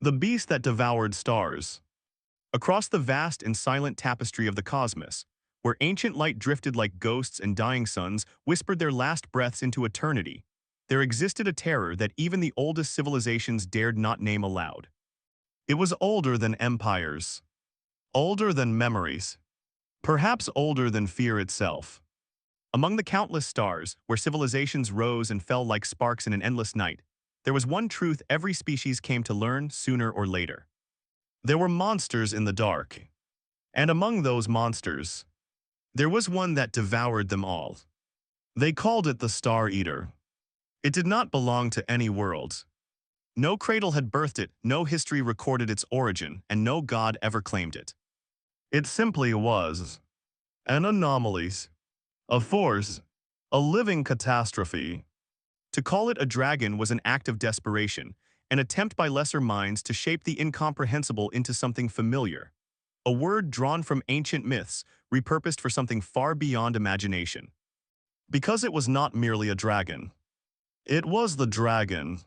The beast that devoured stars. Across the vast and silent tapestry of the cosmos, where ancient light drifted like ghosts and dying suns whispered their last breaths into eternity, there existed a terror that even the oldest civilizations dared not name aloud. It was older than empires, older than memories, perhaps older than fear itself. Among the countless stars, where civilizations rose and fell like sparks in an endless night, there was one truth every species came to learn sooner or later. There were monsters in the dark. And among those monsters, there was one that devoured them all. They called it the Star Eater. It did not belong to any world. No cradle had birthed it, no history recorded its origin, and no god ever claimed it. It simply was an anomaly, a force, a living catastrophe. To call it a dragon was an act of desperation, an attempt by lesser minds to shape the incomprehensible into something familiar. A word drawn from ancient myths, repurposed for something far beyond imagination. Because it was not merely a dragon. It was the dragon.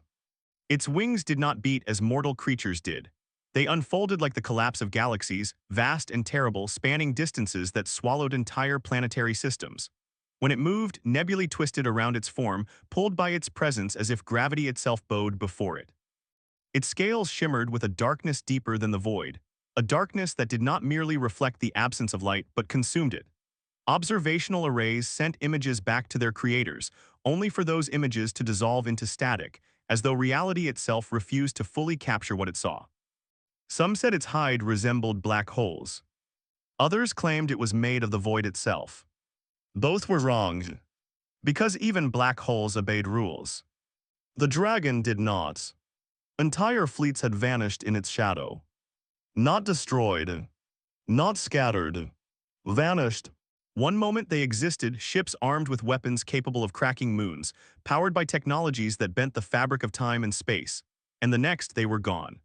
Its wings did not beat as mortal creatures did. They unfolded like the collapse of galaxies, vast and terrible, spanning distances that swallowed entire planetary systems. When it moved, nebulae twisted around its form, pulled by its presence as if gravity itself bowed before it. Its scales shimmered with a darkness deeper than the void, a darkness that did not merely reflect the absence of light but consumed it. Observational arrays sent images back to their creators, only for those images to dissolve into static, as though reality itself refused to fully capture what it saw. Some said its hide resembled black holes. Others claimed it was made of the void itself. Both were wrong, because even black holes obeyed rules. The dragon did not. Entire fleets had vanished in its shadow. Not destroyed, not scattered, vanished. One moment they existed, ships armed with weapons capable of cracking moons, powered by technologies that bent the fabric of time and space, and the next they were gone.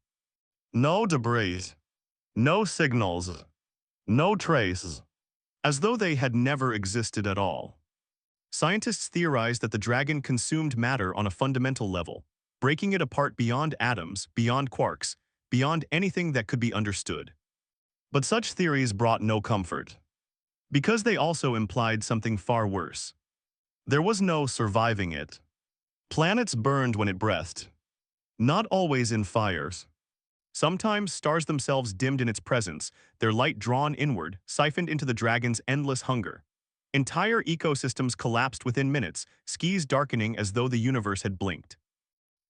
No debris, no signals, no trace, as though they had never existed at all. Scientists theorized that the dragon consumed matter on a fundamental level, breaking it apart beyond atoms, beyond quarks, beyond anything that could be understood. But such theories brought no comfort, because they also implied something far worse. There was no surviving it. Planets burned when it breathed, not always in fires. Sometimes stars themselves dimmed in its presence, their light drawn inward, siphoned into the dragon's endless hunger. Entire ecosystems collapsed within minutes, skies darkening as though the universe had blinked.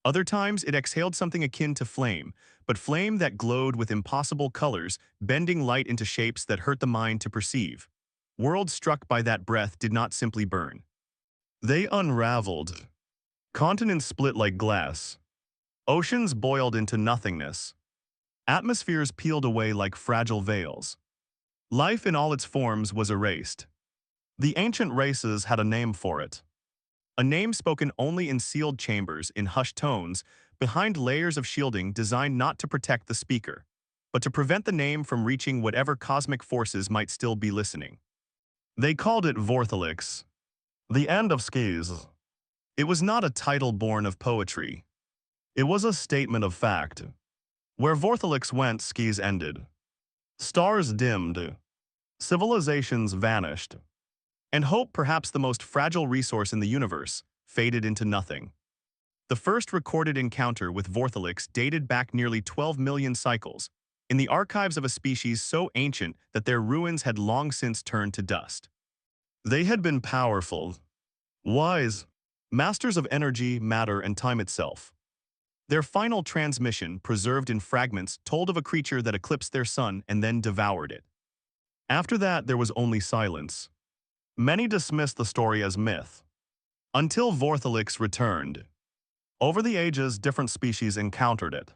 Other times it exhaled something akin to flame, but flame that glowed with impossible colors, bending light into shapes that hurt the mind to perceive. Worlds struck by that breath did not simply burn. They unraveled. Continents split like glass. Oceans boiled into nothingness. Atmospheres peeled away like fragile veils. Life in all its forms was erased. The ancient races had a name for it. A name spoken only in sealed chambers, in hushed tones, behind layers of shielding designed not to protect the speaker, but to prevent the name from reaching whatever cosmic forces might still be listening. They called it Vorthalix, the end of skis. It was not a title born of poetry. It was a statement of fact. Where Vorthalix went, skis ended. Stars dimmed. Civilizations vanished. And hope, perhaps the most fragile resource in the universe, faded into nothing. The first recorded encounter with Vorthalix dated back nearly 12 million cycles, in the archives of a species so ancient that their ruins had long since turned to dust. They had been powerful, wise, masters of energy, matter, and time itself. Their final transmission, preserved in fragments, told of a creature that eclipsed their sun and then devoured it. After that, there was only silence. Many dismissed the story as myth, until Vorthalix returned. Over the ages, different species encountered it.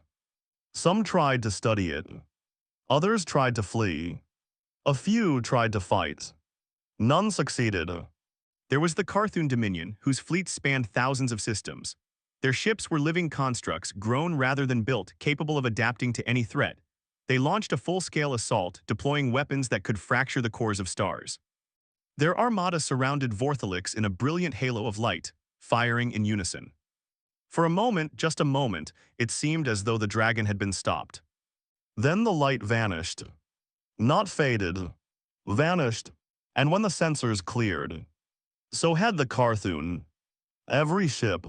Some tried to study it. Others tried to flee. A few tried to fight. None succeeded. There was the Carthun Dominion, whose fleets spanned thousands of systems. Their ships were living constructs, grown rather than built, capable of adapting to any threat. They launched a full-scale assault, deploying weapons that could fracture the cores of stars. Their armada surrounded Vorthalix in a brilliant halo of light, firing in unison. For a moment, just a moment, it seemed as though the dragon had been stopped. Then the light vanished. Not faded. Vanished. And when the sensors cleared, so had the Carthun. Every ship,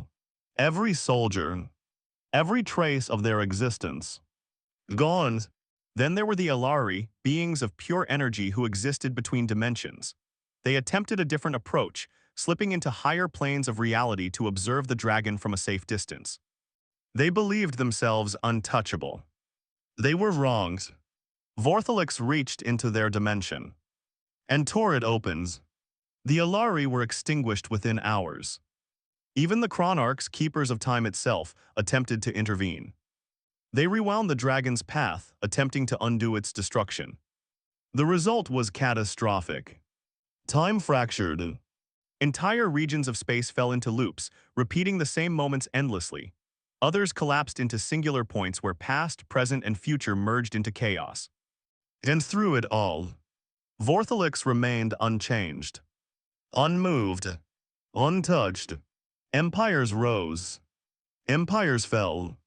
every soldier, every trace of their existence. Gone. Then there were the Alari, beings of pure energy who existed between dimensions. They attempted a different approach, slipping into higher planes of reality to observe the dragon from a safe distance. They believed themselves untouchable. They were wrong. Vorthalix reached into their dimension and tore it open. The Alari were extinguished within hours. Even the Chronarchs, keepers of time itself, attempted to intervene. They rewound the dragon's path, attempting to undo its destruction. The result was catastrophic. Time fractured. Entire regions of space fell into loops, repeating the same moments endlessly. Others collapsed into singular points where past, present, and future merged into chaos. And through it all, Vorthalix remained unchanged, unmoved, untouched. Empires rose. Empires fell.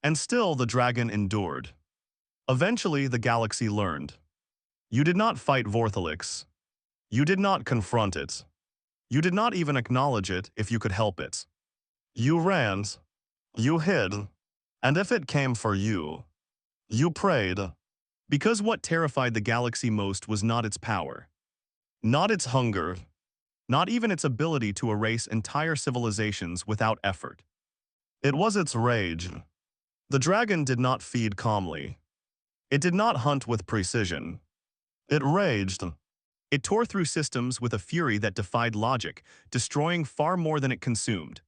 And still the dragon endured. Eventually, the galaxy learned. You did not fight Vorthalix. You did not confront it. You did not even acknowledge it if you could help it. You ran. You hid. And if it came for you, you prayed. Because what terrified the galaxy most was not its power, not its hunger, not even its ability to erase entire civilizations without effort. It was its rage. The dragon did not feed calmly. It did not hunt with precision. It raged. It tore through systems with a fury that defied logic, destroying far more than it consumed.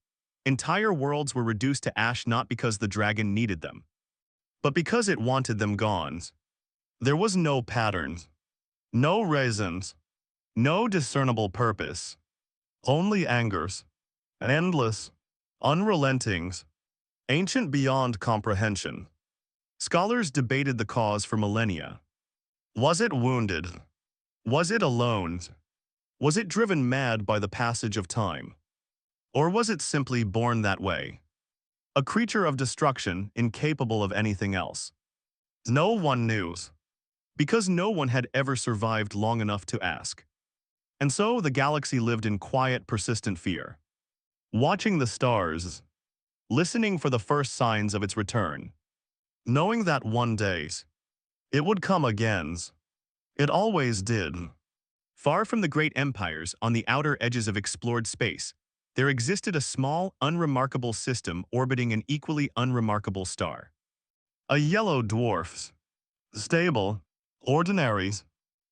Entire worlds were reduced to ash not because the dragon needed them, but because it wanted them gone. There was no pattern, no reasons, no discernible purpose. Only angers, endless, unrelenting, ancient beyond comprehension. Scholars debated the cause for millennia. Was it wounded? Was it alone? Was it driven mad by the passage of time? Or was it simply born that way? A creature of destruction, incapable of anything else. No one knew, because no one had ever survived long enough to ask. And so the galaxy lived in quiet, persistent fear, watching the stars, listening for the first signs of its return, knowing that one day it would come again. It always did. Far from the great empires on the outer edges of explored space, there existed a small, unremarkable system orbiting an equally unremarkable star. A yellow dwarf. Stable, ordinary,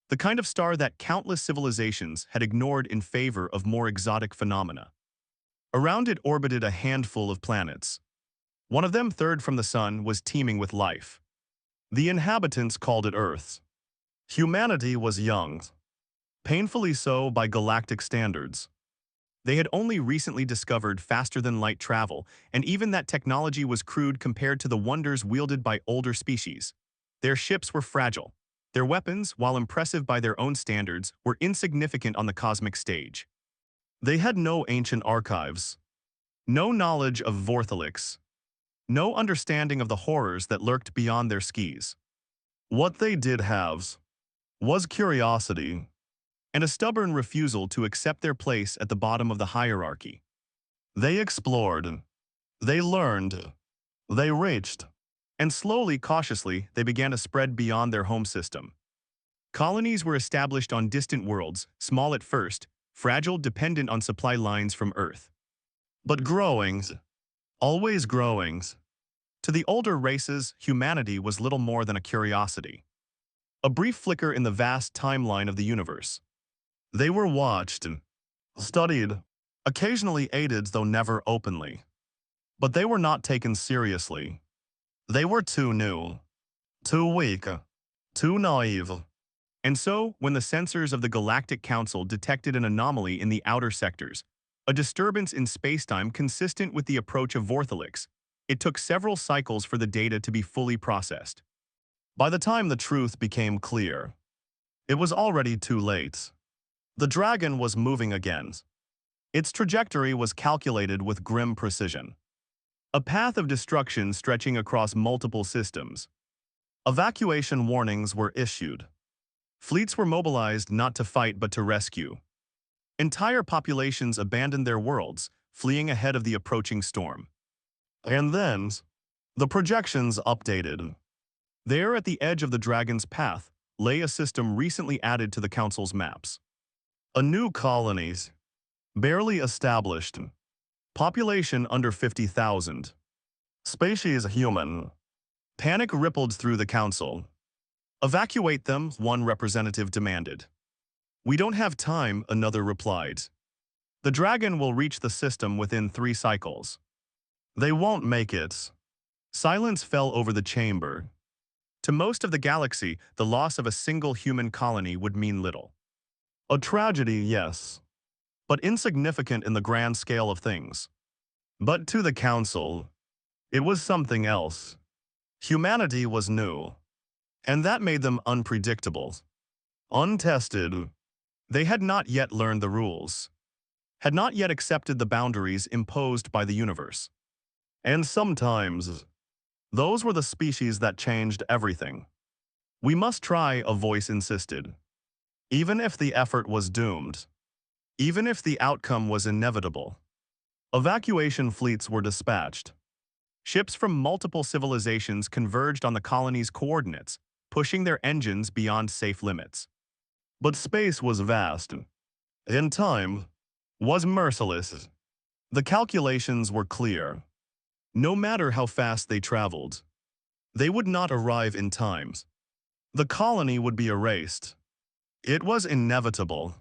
the kind of star that countless civilizations had ignored in favor of more exotic phenomena. Around it orbited a handful of planets. One of them, third from the sun, was teeming with life. The inhabitants called it Earth. Humanity was young, painfully so by galactic standards. They had only recently discovered faster-than-light travel, and even that technology was crude compared to the wonders wielded by older species. Their ships were fragile. Their weapons, while impressive by their own standards, were insignificant on the cosmic stage. They had no ancient archives, no knowledge of Vorthalix, no understanding of the horrors that lurked beyond their skis. What they did have was curiosity, and a stubborn refusal to accept their place at the bottom of the hierarchy. They explored, they learned, they reached, and slowly, cautiously, they began to spread beyond their home system. Colonies were established on distant worlds, small at first, fragile, dependent on supply lines from Earth. But growing, always growing. To the older races, humanity was little more than a curiosity. A brief flicker in the vast timeline of the universe. They were watched, studied, occasionally aided though never openly. But they were not taken seriously. They were too new, too weak, too naive. And so, when the sensors of the Galactic Council detected an anomaly in the outer sectors, a disturbance in spacetime consistent with the approach of Vorthalix, it took several cycles for the data to be fully processed. By the time the truth became clear, it was already too late. The dragon was moving again. Its trajectory was calculated with grim precision. A path of destruction stretching across multiple systems. Evacuation warnings were issued. Fleets were mobilized not to fight but to rescue. Entire populations abandoned their worlds, fleeing ahead of the approaching storm. And then, the projections updated. There at the edge of the Dragon's path lay a system recently added to the Council's maps. A new colony, barely established. Population under 50,000. Species human. Panic rippled through the Council. Evacuate them, one representative demanded. We don't have time, another replied. The Dragon will reach the system within 3 cycles. They won't make it. Silence fell over the chamber. To most of the galaxy, the loss of a single human colony would mean little. A tragedy, yes, but insignificant in the grand scale of things. But to the Council, it was something else. Humanity was new, and that made them unpredictable. Untested, they had not yet learned the rules, had not yet accepted the boundaries imposed by the universe. And sometimes, those were the species that changed everything. We must try, a voice insisted. Even if the effort was doomed. Even if the outcome was inevitable. Evacuation fleets were dispatched. Ships from multiple civilizations converged on the colony's coordinates, pushing their engines beyond safe limits. But space was vast, and time was merciless. The calculations were clear. No matter how fast they traveled, they would not arrive in time. The colony would be erased. It was inevitable.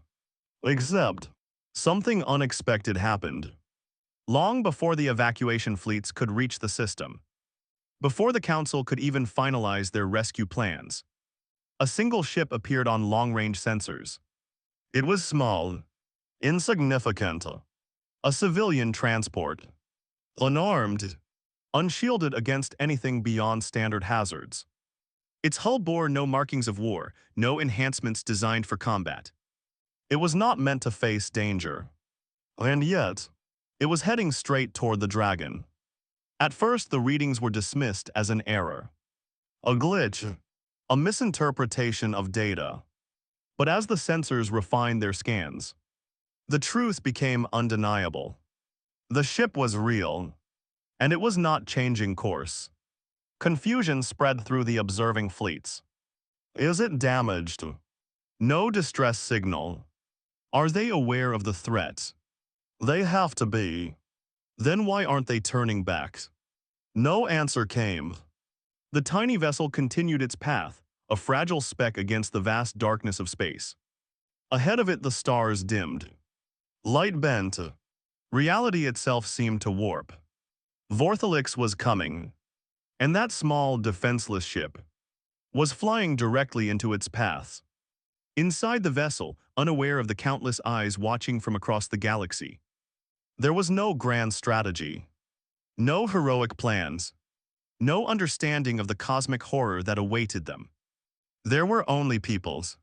Except, something unexpected happened. Long before the evacuation fleets could reach the system, before the Council could even finalize their rescue plans, a single ship appeared on long-range sensors. It was small, insignificant, a civilian transport, unarmed, unshielded against anything beyond standard hazards. Its hull bore no markings of war, no enhancements designed for combat. It was not meant to face danger. And yet, it was heading straight toward the Dragon. At first, the readings were dismissed as an error, a glitch, a misinterpretation of data. But as the sensors refined their scans, the truth became undeniable. The ship was real, and it was not changing course. Confusion spread through the observing fleets. Is it damaged? No distress signal. Are they aware of the threat? They have to be. Then why aren't they turning back? No answer came. The tiny vessel continued its path, a fragile speck against the vast darkness of space. Ahead of it the stars dimmed. Light bent. Reality itself seemed to warp. Vorthalix was coming, and that small, defenseless ship was flying directly into its path. Inside the vessel, unaware of the countless eyes watching from across the galaxy, there was no grand strategy, no heroic plans, no understanding of the cosmic horror that awaited them. There were only peoples,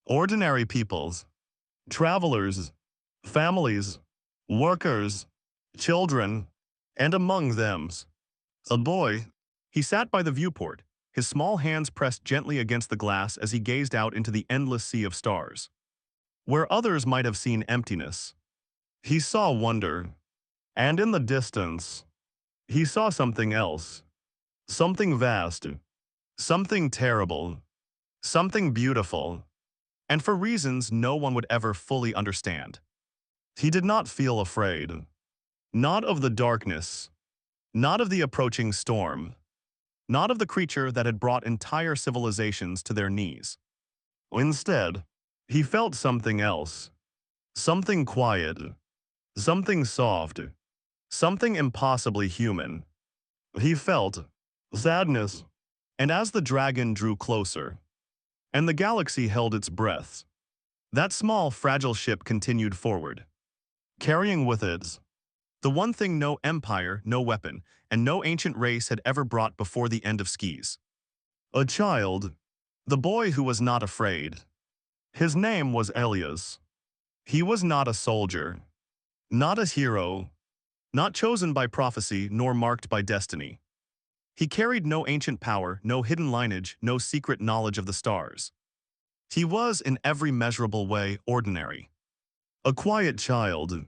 ordinary peoples, travelers, families, workers, children, and among them, a boy. He sat by the viewport, his small hands pressed gently against the glass as he gazed out into the endless sea of stars. Where others might have seen emptiness, he saw wonder. And in the distance, he saw something else. Something vast. Something terrible. Something beautiful. And for reasons no one would ever fully understand. He did not feel afraid. Not of the darkness. Not of the approaching storm. Not of the creature that had brought entire civilizations to their knees. Instead, he felt something else. Something quiet. Something soft. Something impossibly human. He felt sadness. And as the Dragon drew closer, and the galaxy held its breath, that small, fragile ship continued forward, carrying with it the one thing no empire, no weapon, and no ancient race had ever brought before the end of skis. A child, the boy who was not afraid. His name was Elias. He was not a soldier, not a hero, not chosen by prophecy nor marked by destiny. He carried no ancient power, no hidden lineage, no secret knowledge of the stars. He was, in every measurable way, ordinary. A quiet child,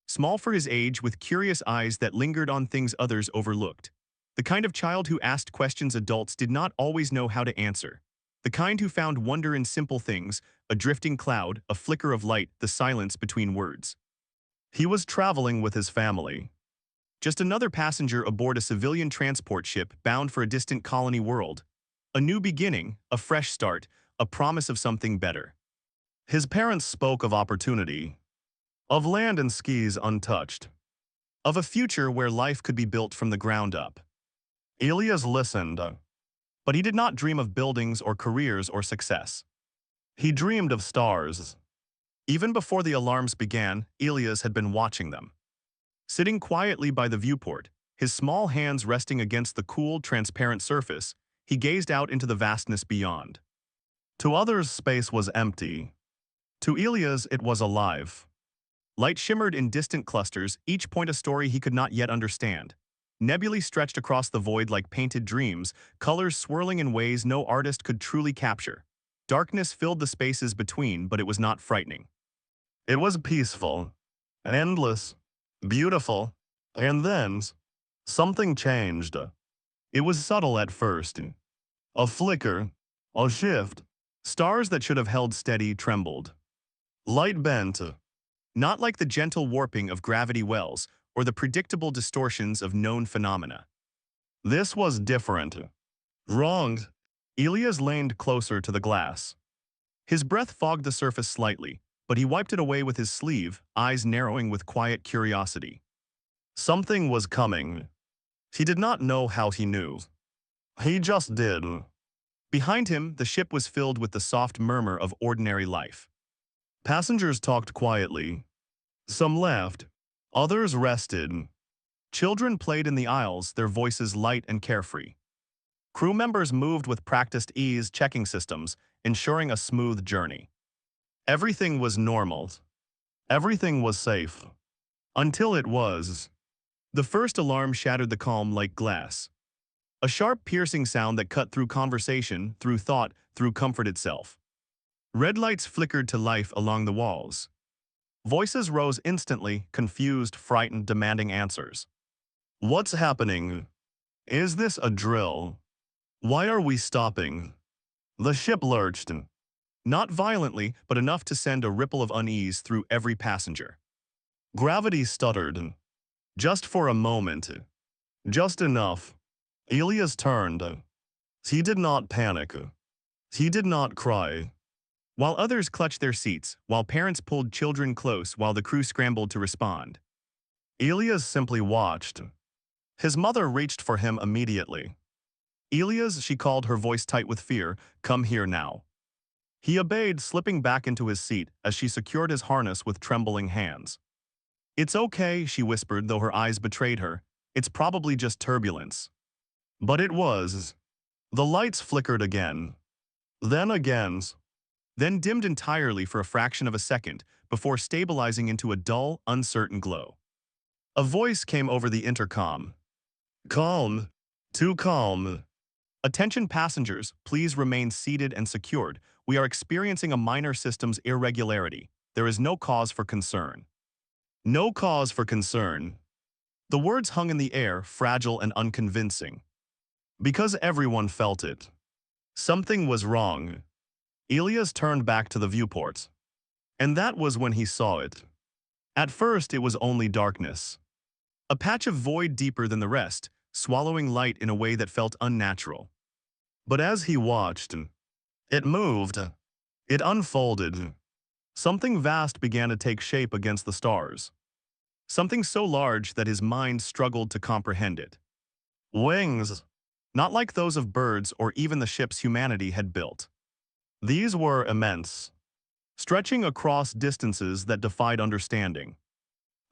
small for his age, with curious eyes that lingered on things others overlooked. The kind of child who asked questions adults did not always know how to answer. The kind who found wonder in simple things, a drifting cloud, a flicker of light, the silence between words. He was traveling with his family. Just another passenger aboard a civilian transport ship bound for a distant colony world. A new beginning, a fresh start, a promise of something better. His parents spoke of opportunity, of land and skis untouched, of a future where life could be built from the ground up. Elias listened, but he did not dream of buildings or careers or success. He dreamed of stars. Even before the alarms began, Elias had been watching them. Sitting quietly by the viewport, his small hands resting against the cool, transparent surface, he gazed out into the vastness beyond. To others, space was empty. To Elias, it was alive. Light shimmered in distant clusters, each point a story he could not yet understand. Nebulae stretched across the void like painted dreams, colors swirling in ways no artist could truly capture. Darkness filled the spaces between, but it was not frightening. It was peaceful, endless, beautiful, and then something changed. It was subtle at first. A flicker, a shift. Stars that should have held steady trembled. Light bent, not like the gentle warping of gravity wells or the predictable distortions of known phenomena. This was different. Wrong. Elias leaned closer to the glass. His breath fogged the surface slightly, but he wiped it away with his sleeve, eyes narrowing with quiet curiosity. Something was coming. He did not know how he knew. He just did. Behind him, the ship was filled with the soft murmur of ordinary life. Passengers talked quietly. Some laughed. Others rested. Children played in the aisles, their voices light and carefree. Crew members moved with practiced ease, checking systems, ensuring a smooth journey. Everything was normal. Everything was safe. Until it was. The first alarm shattered the calm like glass. A sharp, piercing sound that cut through conversation, through thought, through comfort itself. Red lights flickered to life along the walls. Voices rose instantly, confused, frightened, demanding answers. What's happening? Is this a drill? Why are we stopping? The ship lurched. Not violently, but enough to send a ripple of unease through every passenger. Gravity stuttered. Just for a moment. Just enough. Elias turned. He did not panic. He did not cry. While others clutched their seats, while parents pulled children close, while the crew scrambled to respond. Elias simply watched. His mother reached for him immediately. Elias, she called, her voice tight with fear, come here now. He obeyed, slipping back into his seat as she secured his harness with trembling hands. It's okay, she whispered, though her eyes betrayed her. It's probably just turbulence. But it was. The lights flickered again. Then again. Then dimmed entirely for a fraction of a second before stabilizing into a dull, uncertain glow. A voice came over the intercom. Calm. Too calm. Attention passengers, please remain seated and secured. We are experiencing a minor systems irregularity. There is no cause for concern. No cause for concern. The words hung in the air, fragile and unconvincing. Because everyone felt it. Something was wrong. Elias turned back to the viewport. And that was when he saw it. At first, it was only darkness. A patch of void deeper than the rest, swallowing light in a way that felt unnatural. But as he watched, it moved. It unfolded. Something vast began to take shape against the stars. Something so large that his mind struggled to comprehend it. Wings. Not like those of birds or even the ships humanity had built. These were immense, stretching across distances that defied understanding.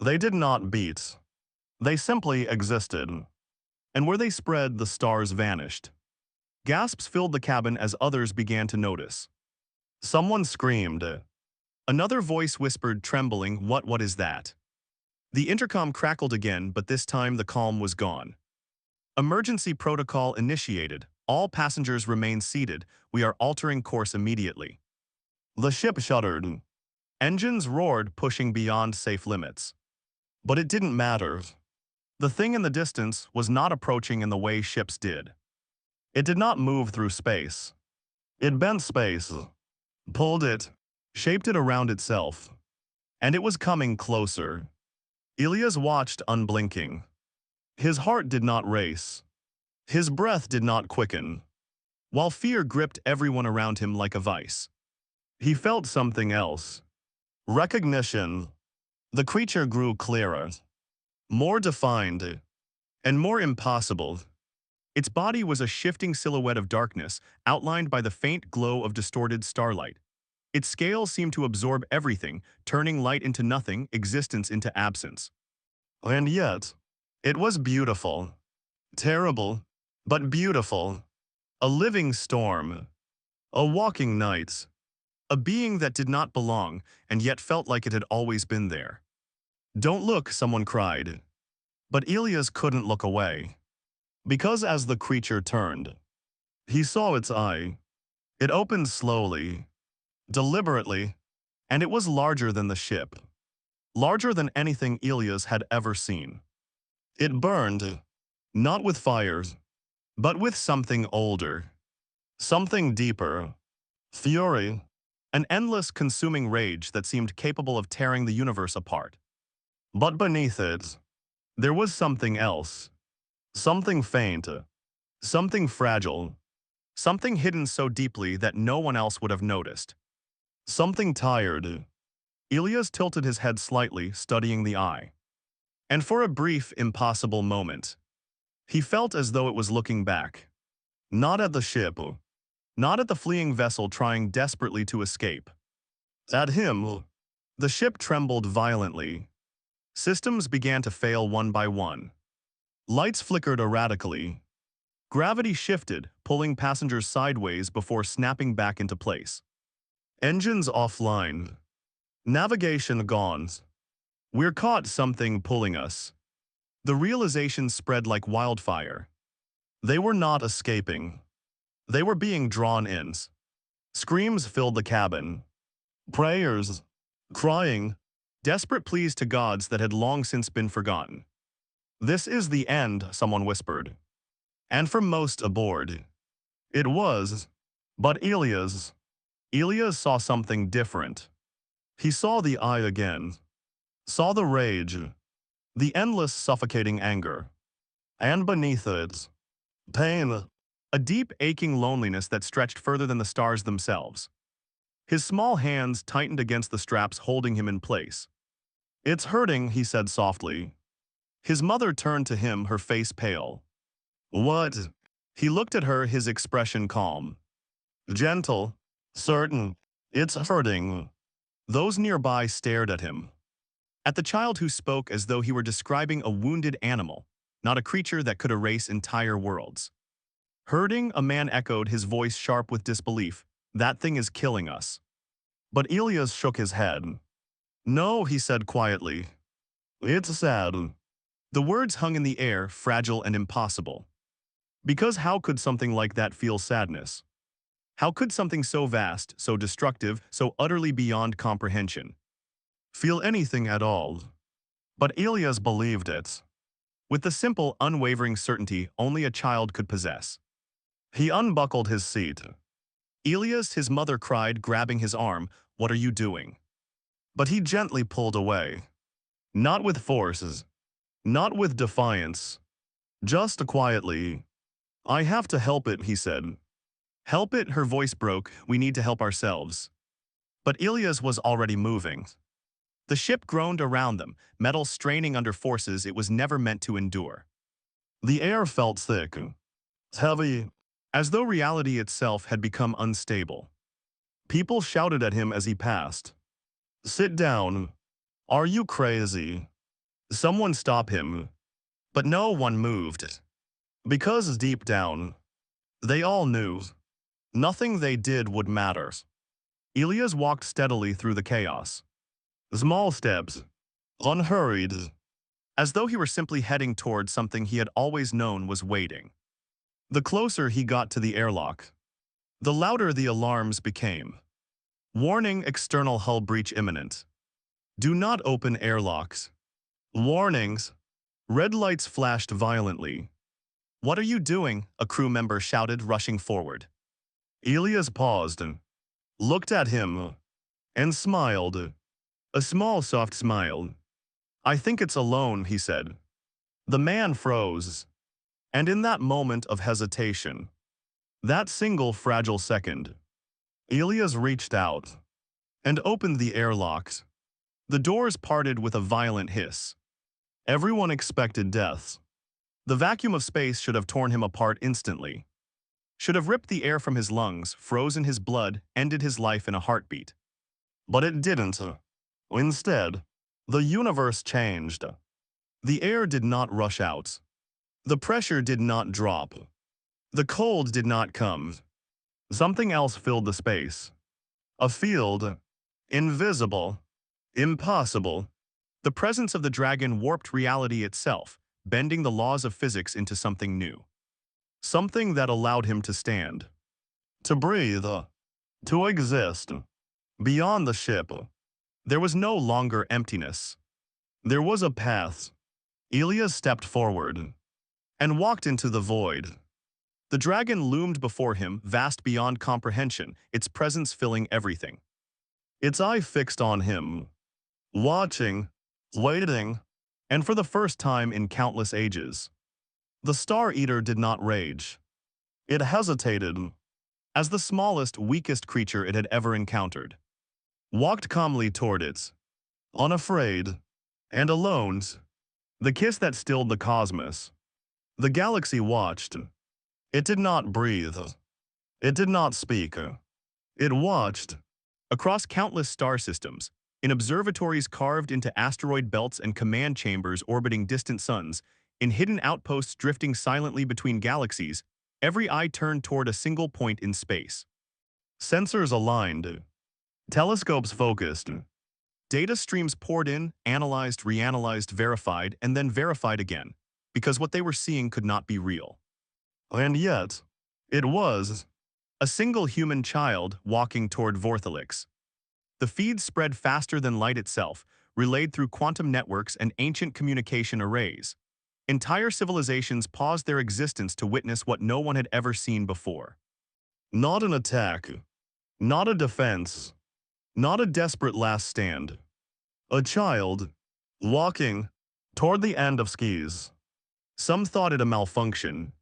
They did not beat. They simply existed. And where they spread, the stars vanished. Gasps filled the cabin as others began to notice. Someone screamed. Another voice whispered, trembling, what is that? The intercom crackled again, but this time the calm was gone. Emergency protocol initiated. All passengers remain seated. We are altering course immediately. The ship shuddered. Engines roared, pushing beyond safe limits. But it didn't matter. The thing in the distance was not approaching in the way ships did. It did not move through space. It bent space, pulled it, shaped it around itself. And it was coming closer. Ilias watched unblinking. His heart did not race. His breath did not quicken. While fear gripped everyone around him like a vice. He felt something else. Recognition. The creature grew clearer, more defined, and more impossible. Its body was a shifting silhouette of darkness, outlined by the faint glow of distorted starlight. Its scales seemed to absorb everything, turning light into nothing, existence into absence. And yet, it was beautiful. Terrible, but beautiful. A living storm. A walking night. A being that did not belong, and yet felt like it had always been there. "Don't look," someone cried. But Ilias couldn't look away. Because as the creature turned, he saw its eye. It opened slowly, deliberately, and it was larger than the ship. Larger than anything Ilias had ever seen. It burned, not with fires, but with something older. Something deeper. Fury. An endless, consuming rage that seemed capable of tearing the universe apart. But beneath it, there was something else. Something faint. Something fragile. Something hidden so deeply that no one else would have noticed. Something tired. Ilias tilted his head slightly, studying the eye. And for a brief, impossible moment, he felt as though it was looking back. Not at the ship. Not at the fleeing vessel trying desperately to escape. At him. The ship trembled violently. Systems began to fail one by one. Lights flickered erratically. Gravity shifted, pulling passengers sideways before snapping back into place. Engines offline. Navigation gone. We're caught, something pulling us. The realization spread like wildfire. They were not escaping. They were being drawn in. Screams filled the cabin. Prayers. Crying. Desperate pleas to gods that had long since been forgotten. "This is the end," someone whispered. And for most aboard, it was. But Ilias saw something different. He saw the eye again. Saw the rage. The endless, suffocating anger. And beneath it, pain. A deep, aching loneliness that stretched further than the stars themselves. His small hands tightened against the straps holding him in place. "It's hurting," he said softly. His mother turned to him, her face pale. "What?" He looked at her, his expression calm. "Gentle. Certain. It's hurting." Those nearby stared at him. At the child who spoke as though he were describing a wounded animal, not a creature that could erase entire worlds. "Hurting?" a man echoed, his voice sharp with disbelief. "That thing is killing us." But Ilias shook his head. "No," he said quietly. "It's sad." The words hung in the air, fragile and impossible. Because how could something like that feel sadness? How could something so vast, so destructive, so utterly beyond comprehension feel anything at all? But Ilias believed it. With the simple, unwavering certainty only a child could possess. He unbuckled his seat. "Ilias," his mother cried, grabbing his arm, "what are you doing?" But he gently pulled away. Not with forces. Not with defiance. Just quietly. "I have to help it," he said. "Help it," her voice broke. "We need to help ourselves." But Ilias was already moving. The ship groaned around them, metal straining under forces it was never meant to endure. The air felt thick, heavy, as though reality itself had become unstable. People shouted at him as he passed. "Sit down. Are you crazy?" Someone stop him. But no one moved. Because deep down, they all knew. Nothing they did would matter. Ilias walked steadily through the chaos. Small steps. unhurried, as though he were simply heading toward something he had always known was waiting. The closer he got to the airlock, the louder the alarms became. Warning: external hull breach imminent. Do not open airlocks. Warnings. Red lights flashed violently. What are you doing? A crew member shouted, rushing forward. Elias paused, looked at him, and smiled. A small, soft smile. I think it's alone, he said. The man froze. And in that moment of hesitation, that single fragile second, Elias reached out and opened the airlocks. The doors parted with a violent hiss. Everyone expected death. The vacuum of space should have torn him apart instantly. Should have ripped the air from his lungs, frozen his blood, ended his life in a heartbeat. But it didn't. Instead, the universe changed. The air did not rush out. The pressure did not drop. The cold did not come. Something else filled the space. A field. Invisible. Impossible. The presence of the dragon warped reality itself, bending the laws of physics into something new. Something that allowed him to stand. To breathe. To exist. Beyond the ship. There was no longer emptiness. There was a path. Elias stepped forward and walked into the void. The dragon loomed before him, vast beyond comprehension, its presence filling everything. Its eye fixed on him, watching, waiting, and for the first time in countless ages. The Star Eater did not rage. It hesitated, as the smallest, weakest creature it had ever encountered. Walked calmly toward it, unafraid, and alone. The kiss that stilled the cosmos. The galaxy watched. It did not breathe. It did not speak. It watched. Across countless star systems, in observatories carved into asteroid belts and command chambers orbiting distant suns, in hidden outposts drifting silently between galaxies, every eye turned toward a single point in space. Sensors aligned. Telescopes focused. Data streams poured in, analyzed, reanalyzed, verified, and then verified again, because what they were seeing could not be real. And yet, it was a single human child walking toward Vorthalix. The feeds spread faster than light itself, relayed through quantum networks and ancient communication arrays. Entire civilizations paused their existence to witness what no one had ever seen before. Not an attack, not a defense, not a desperate last stand. A child, walking toward the end of skis. Some thought it a malfunction,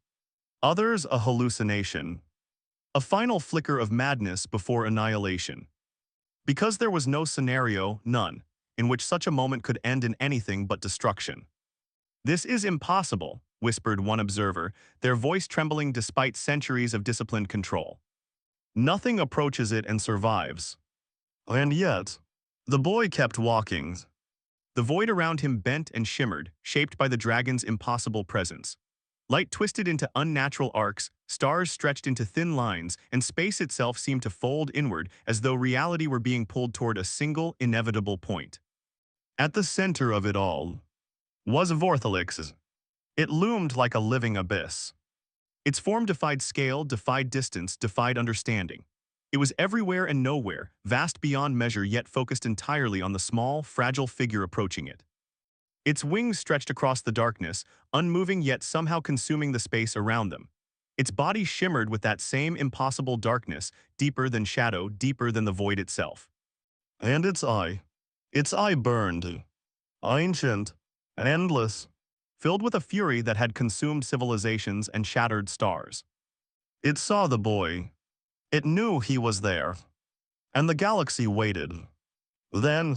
others a hallucination. A final flicker of madness before annihilation. Because there was no scenario, none, in which such a moment could end in anything but destruction. This is impossible, whispered one observer, their voice trembling despite centuries of disciplined control. Nothing approaches it and survives. And yet, the boy kept walking. The void around him bent and shimmered, shaped by the dragon's impossible presence. Light twisted into unnatural arcs, stars stretched into thin lines, and space itself seemed to fold inward as though reality were being pulled toward a single, inevitable point. At the center of it all was Vorthalix. It loomed like a living abyss. Its form defied scale, defied distance, defied understanding. It was everywhere and nowhere, vast beyond measure yet focused entirely on the small, fragile figure approaching it. Its wings stretched across the darkness, unmoving yet somehow consuming the space around them. Its body shimmered with that same impossible darkness, deeper than shadow, deeper than the void itself. And its eye burned, ancient, endless, filled with a fury that had consumed civilizations and shattered stars. It saw the boy. It knew he was there. And the galaxy waited. Then,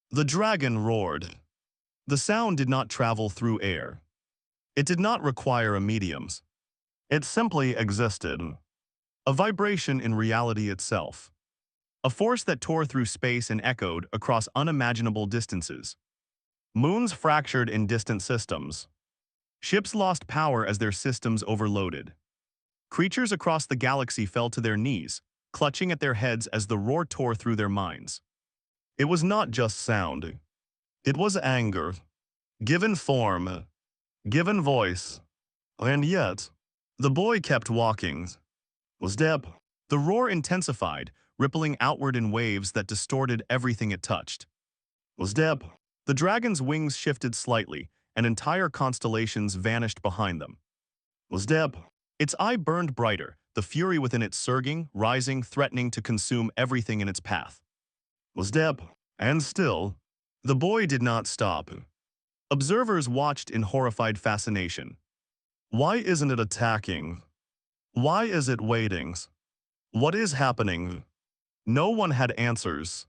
the dragon roared. The sound did not travel through air. It did not require a medium. It simply existed. A vibration in reality itself. A force that tore through space and echoed across unimaginable distances. Moons fractured in distant systems. Ships lost power as their systems overloaded. Creatures across the galaxy fell to their knees, clutching at their heads as the roar tore through their minds. It was not just sound. It was anger, given form, given voice, and yet, the boy kept walking. Was Deb. The roar intensified, rippling outward in waves that distorted everything it touched. Was Deb. The dragon's wings shifted slightly, and entire constellations vanished behind them. Was Deb. Its eye burned brighter, the fury within it surging, rising, threatening to consume everything in its path. Was Deb. And still, the boy did not stop. Observers watched in horrified fascination. Why isn't it attacking? Why is it waiting? What is happening? No one had answers,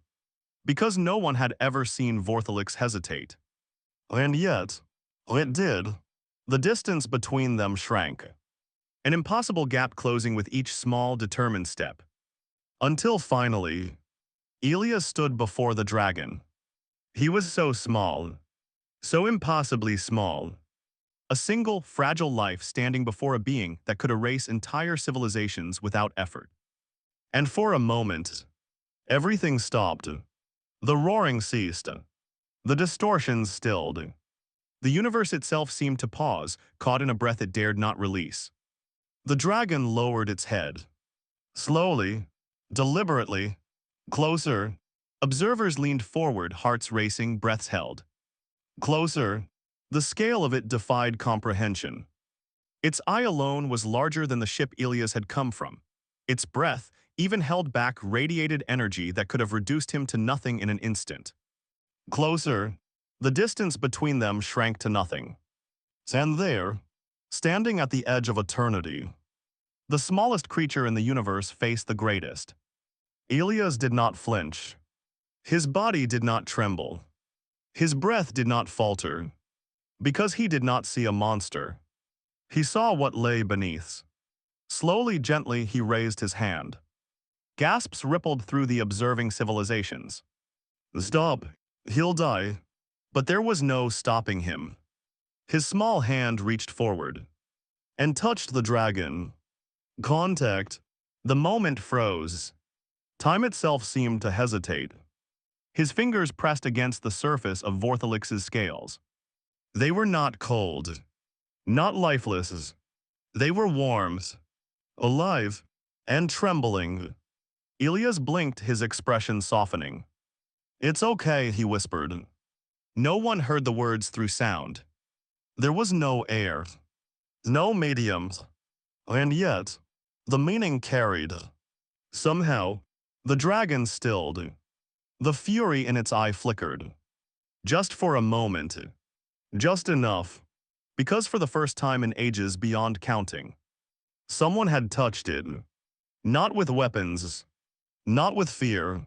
because no one had ever seen Vorthalix hesitate. And yet, it did. The distance between them shrank, an impossible gap closing with each small, determined step. Until finally, Elias stood before the dragon. He was so small, so impossibly small. A single, fragile life standing before a being that could erase entire civilizations without effort. And for a moment, everything stopped. The roaring ceased. The distortions stilled. The universe itself seemed to pause, caught in a breath it dared not release. The dragon lowered its head. Slowly, deliberately, closer. Observers leaned forward, hearts racing, breaths held. Closer. The scale of it defied comprehension. Its eye alone was larger than the ship Elias had come from. Its breath, even held back, radiated energy that could have reduced him to nothing in an instant. Closer. The distance between them shrank to nothing. And there, standing at the edge of eternity, the smallest creature in the universe faced the greatest. Elias did not flinch. His body did not tremble. His breath did not falter. Because he did not see a monster. He saw what lay beneath. Slowly, gently, he raised his hand. Gasps rippled through the observing civilizations. Stop. He'll die. But there was no stopping him. His small hand reached forward and touched the dragon. Contact. The moment froze. Time itself seemed to hesitate. His fingers pressed against the surface of Vorthalix's scales. They were not cold, not lifeless. They were warm, alive, and trembling. Elias blinked, his expression softening. It's okay, he whispered. No one heard the words through sound. There was no air, no medium, and yet, the meaning carried. Somehow, the dragon stilled. The fury in its eye flickered. Just for a moment. Just enough. Because for the first time in ages beyond counting, someone had touched it. Not with weapons. Not with fear.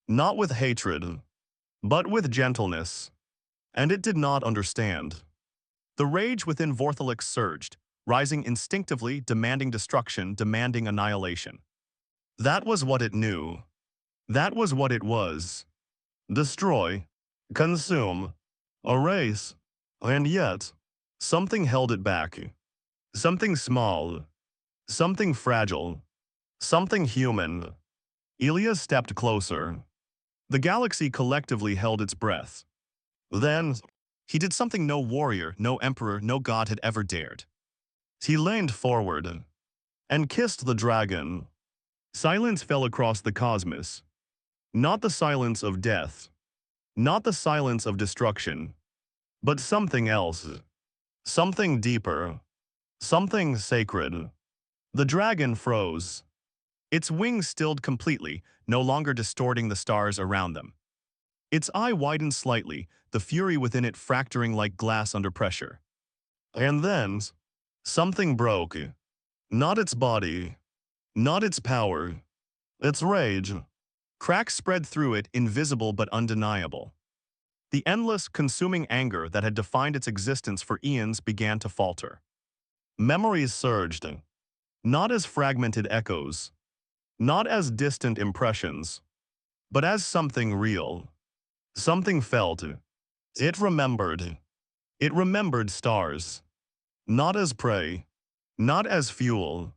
Not with hatred. But with gentleness. And it did not understand. The rage within Vorthalix surged, rising instinctively, demanding destruction, demanding annihilation. That was what it knew. That was what it was. Destroy. Consume. Erase. And yet, something held it back. Something small. Something fragile. Something human. Elias stepped closer. The galaxy collectively held its breath. Then, he did something no warrior, no emperor, no god had ever dared. He leaned forward and kissed the dragon. Silence fell across the cosmos. Not the silence of death. Not the silence of destruction. But something else. Something deeper. Something sacred. The dragon froze. Its wings stilled completely, no longer distorting the stars around them. Its eye widened slightly, the fury within it fracturing like glass under pressure. And then, something broke. Not its body. Not its power. Its rage. Cracks spread through it, invisible but undeniable. The endless, consuming anger that had defined its existence for eons began to falter. Memories surged, not as fragmented echoes, not as distant impressions, but as something real, something felt. It remembered. It remembered stars, not as prey, not as fuel,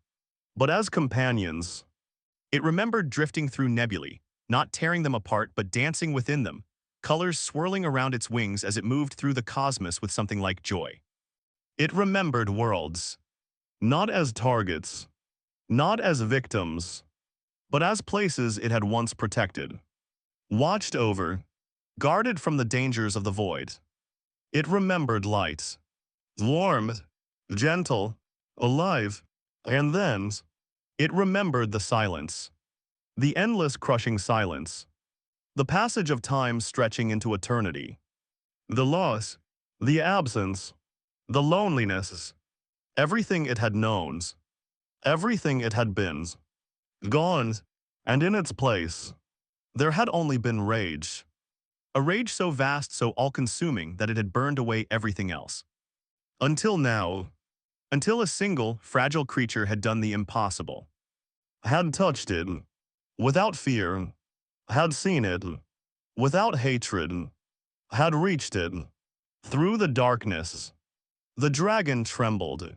but as companions. It remembered drifting through nebulae, not tearing them apart but dancing within them, colors swirling around its wings as it moved through the cosmos with something like joy. It remembered worlds, not as targets, not as victims, but as places it had once protected, watched over, guarded from the dangers of the void. It remembered light, warm, gentle, alive, and then it remembered the silence, the endless crushing silence, the passage of time stretching into eternity, the loss, the absence, the loneliness, everything it had known, everything it had been, gone, and in its place, there had only been rage. A rage so vast, so all-consuming that it had burned away everything else. Until now, until a single, fragile creature had done the impossible. Had touched it, without fear, had seen it, without hatred, had reached it. Through the darkness, the dragon trembled,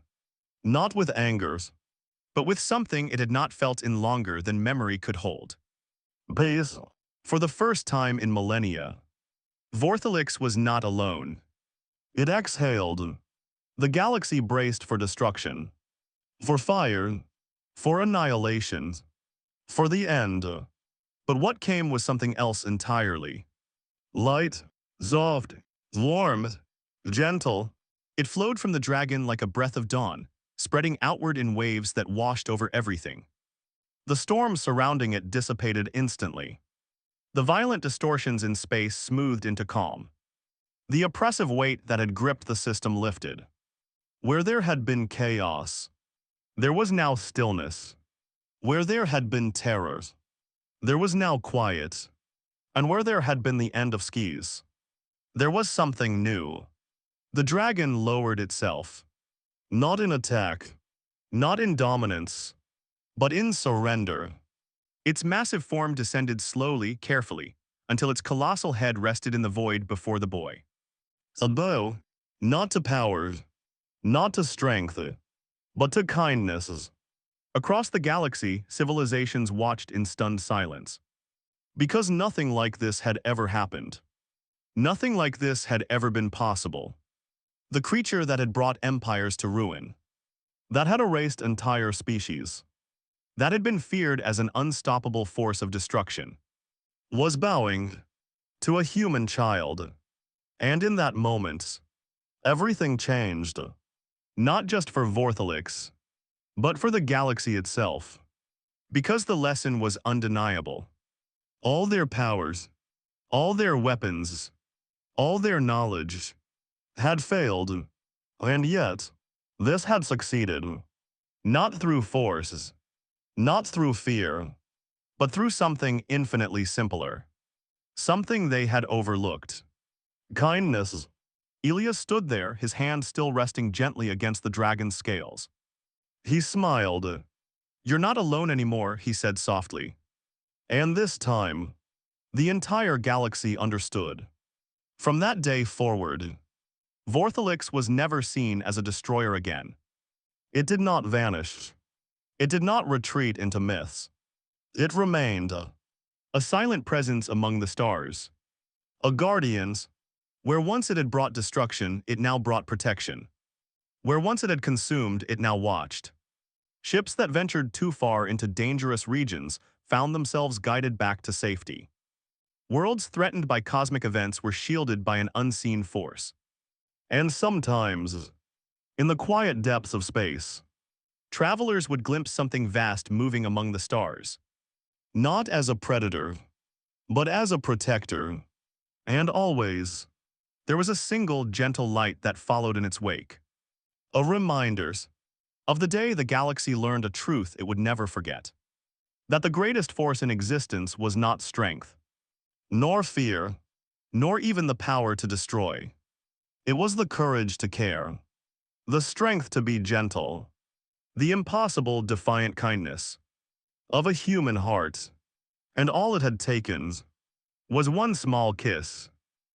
not with anger, but with something it had not felt in longer than memory could hold. Peace. For the first time in millennia, Vorthalix was not alone. It exhaled. The galaxy braced for destruction, for fire, for annihilation, for the end. But what came was something else entirely. Light, soft, warm, gentle. It flowed from the dragon like a breath of dawn, spreading outward in waves that washed over everything. The storm surrounding it dissipated instantly. The violent distortions in space smoothed into calm. The oppressive weight that had gripped the system lifted. Where there had been chaos, there was now stillness. Where there had been terror, there was now quiet. And where there had been the end of skis, there was something new. The dragon lowered itself. Not in attack, not in dominance, but in surrender. Its massive form descended slowly, carefully, until its colossal head rested in the void before the boy. A bow, not to power, not to strength, but to kindness. Across the galaxy, civilizations watched in stunned silence. Because nothing like this had ever happened. Nothing like this had ever been possible. The creature that had brought empires to ruin, that had erased entire species, that had been feared as an unstoppable force of destruction, was bowing to a human child. And in that moment, everything changed. Not just for Vorthalix, but for the galaxy itself. Because the lesson was undeniable. All their powers, all their weapons, all their knowledge had failed, and yet this had succeeded. Not through force, not through fear, but through something infinitely simpler. Something they had overlooked. Kindness. Elias stood there, his hand still resting gently against the dragon's scales. He smiled. "You're not alone anymore," he said softly. And this time, the entire galaxy understood. From that day forward, Vorthalix was never seen as a destroyer again. It did not vanish. It did not retreat into myths. It remained a silent presence among the stars. A guardian. Where once it had brought destruction, it now brought protection. Where once it had consumed, it now watched. Ships that ventured too far into dangerous regions found themselves guided back to safety. Worlds threatened by cosmic events were shielded by an unseen force. And sometimes, in the quiet depths of space, travelers would glimpse something vast moving among the stars. Not as a predator, but as a protector. And always, there was a single gentle light that followed in its wake. A reminder of the day the galaxy learned a truth it would never forget. That the greatest force in existence was not strength, nor fear, nor even the power to destroy. It was the courage to care, the strength to be gentle, the impossible defiant kindness of a human heart. And all it had taken was one small kiss,